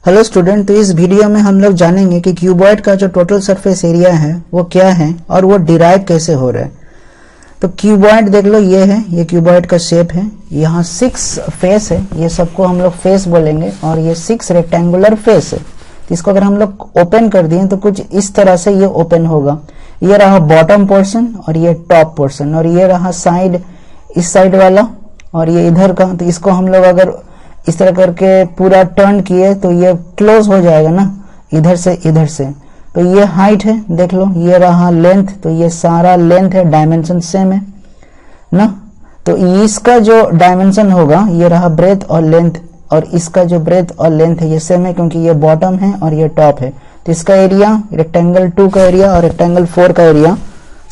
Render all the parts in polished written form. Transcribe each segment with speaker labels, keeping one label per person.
Speaker 1: Hello student, तो इस video में हम लोग जानेंगे कि क्यूबॉइड का जो टोटल सरफेस एरिया है वो क्या है और वो डिराइव कैसे हो रहा है। तो क्यूबॉइड देख लो, ये है, ये क्यूबॉइड का शेप है। यहाँ 6 फेस है, ये सबको हम लोग फेस बोलेंगे, और ये 6 रेक्टेंगुलर फेस है। तो इसको अगर हम लोग ओपन कर दिए तो कुछ इस तरह से ये ओपन होगा। ये रहा बॉटम पोर्शन और ये टॉप पोर्शन, और ये रहा साइड, इस साइड वाला, और ये इधर का। तो इसको हम लोग अगर इस तरह करके पूरा टर्न किए तो ये क्लोज हो जाएगा ना, इधर से इधर से। तो ये हाइट है, देख लो, ये रहा लेंथ, तो ये सारा लेंथ है, डायमेंशन सेम है ना। तो इसका जो डायमेंशन होगा ये रहा ब्रेथ और लेंथ, और इसका जो ब्रेथ और लेंथ है ये सेम है, क्योंकि ये बॉटम है और ये टॉप है। तो इसका एरिया, रेक्टेंगल 2 का एरिया और रेक्टेंगल 4 का एरिया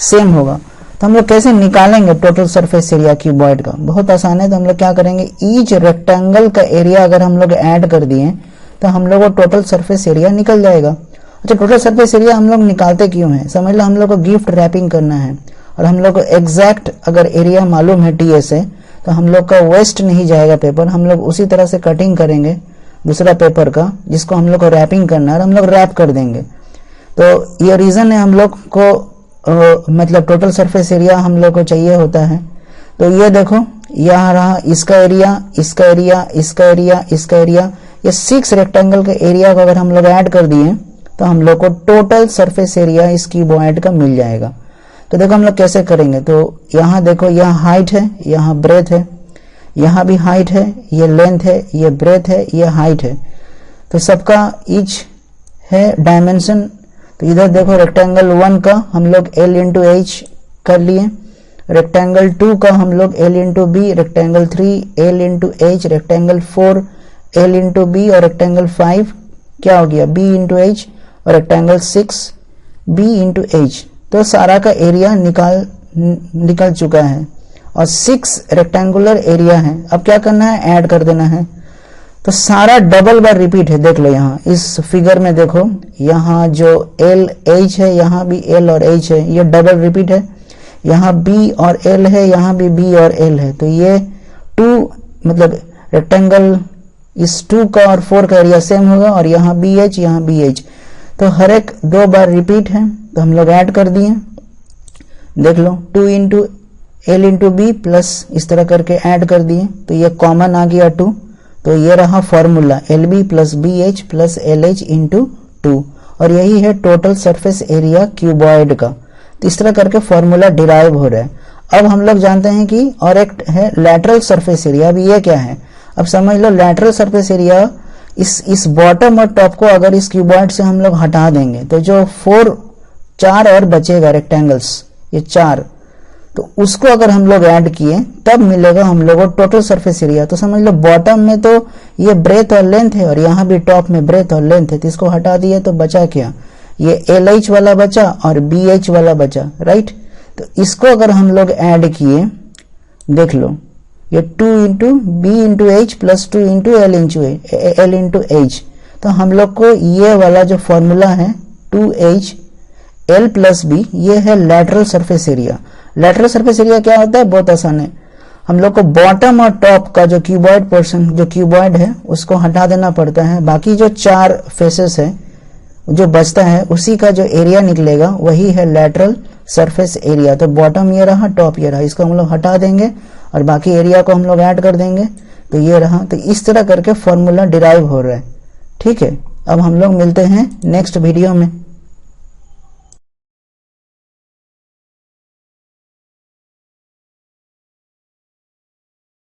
Speaker 1: सेम होगा। तो हम लोग कैसे निकालेंगे टोटल सरफेस एरिया क्यूबॉइड का? बहुत आसान है। तो हम लोग क्या करेंगे, ईच रेक्टेंगल का एरिया अगर हम लोग ऐड कर दिए तो हम लोग को टोटल सरफेस एरिया निकल जाएगा। अच्छा, टोटल सरफेस एरिया हम लोग निकालते क्यों है? समझ लो, हम लोग को गिफ्ट रैपिंग करना है और हम लोग को एग्जैक्ट अगर एरिया मालूम है टीए से, तो हम लोग का वेस्ट नहीं जाएगा पेपर। हम लोग उसी तरह से कटिंग करेंगे दूसरा पेपर का, जिसको हम लोग को रैपिंग करना है, और हम लोग रैप कर देंगे। तो ये रीजन है हम लोग को मतलब टोटल सरफेस एरिया हम लोग को चाहिए होता है। तो ये देखो, यहाँ रहा इसका एरिया, इसका एरिया, इसका एरिया, इसका एरिया, ये 6 रेक्टेंगल के एरिया को अगर हम लोग ऐड कर दिए तो हम लोग को टोटल सरफेस एरिया इस क्यूबॉइड का मिल जाएगा। तो देखो हम लोग कैसे करेंगे। तो यहाँ देखो, यहाँ हाइट है, यहाँ ब्रेथ है, यहाँ भी हाइट है, ये लेंथ है, ये ब्रेथ है, ये हाइट है। तो सबका ईच है डायमेंशन। तो इधर देखो, रेक्टेंगल 1 का हम लोग L इंटू H कर लिए, रेक्टेंगल 2 का हम लोग L into B, rectangle 3 L into H, rectangle 4 L into B, और रेक्टेंगल 5 क्या हो गया, B इंटू H, और रेक्टेंगल 6 B इंटू H। तो सारा का एरिया निकल चुका है, और 6 रेक्टेंगुलर एरिया है। अब क्या करना है, ऐड कर देना है। तो सारा डबल बार रिपीट है। देख लो यहाँ इस फिगर में देखो, यहाँ जो L H है, यहाँ भी L और H है, ये डबल रिपीट है। यहाँ B और L है, यहाँ भी B और L है। तो ये 2 मतलब रेक्टेंगल इस 2 का और 4 का एरिया सेम होगा, और यहाँ BH, यहाँ BH। तो हर एक 2 बार रिपीट है। तो हम लोग ऐड कर दिए, देख लो, 2 into L into B plus इस तरह करके ऐड कर दिए। तो ये कॉमन आ गया 2। तो ये रहा formula, LB plus BH plus LH into 2, और यही है टोटल सरफेस एरिया क्यूबॉइड का। तो इस तरह करके फॉर्मूला डिराइव हो रहा है। अब हम लोग जानते हैं कि और एक है लैटरल सरफेस एरिया। अब ये क्या है, अब समझ लो, लैटरल सरफेस एरिया इस बॉटम और टॉप को अगर इस क्यूबॉइड से हम लोग हटा देंगे तो जो 4 और बचेगा रेक्टेंगल्स, ये 4, तो उसको अगर हम लोग ऐड किए तब मिलेगा हम लोगों को टोटल सरफेस एरिया। तो समझ लो, बॉटम में तो ये ब्रेथ और लेंथ है, और यहाँ भी टॉप में ब्रेथ और लेंथ है। तो इसको हटा दिए तो बचा क्या, ये LH वाला बचा और BH वाला बचा, राइट। तो इसको अगर हम लोग ऐड किए, देख लो, ये 2 into B into H plus 2 into L into H। तो हम लोग को ये वाला जो फॉर्मूला है 2H L प्लस B, ये है lateral surface area. Lateral surface area क्या होता है, बहुत आसान है। हम लोग को बॉटम और टॉप का जो क्यूबॉइड पोर्शन, जो क्यूबॉइड है, उसको हटा देना पड़ता है। बाकी जो 4 फेसेस है जो बचता है, उसी का जो एरिया निकलेगा वही है लैटरल सरफेस एरिया। तो बॉटम ये रहा, टॉप ये रहा, इसको हम लोग हटा देंगे और बाकी एरिया को हम लोग ऐड कर देंगे। तो ये रहा। तो इस तरह करके फॉर्मूला डिराइव हो रहा है, ठीक है। अब हम लोग मिलते हैं नेक्स्ट वीडियो में।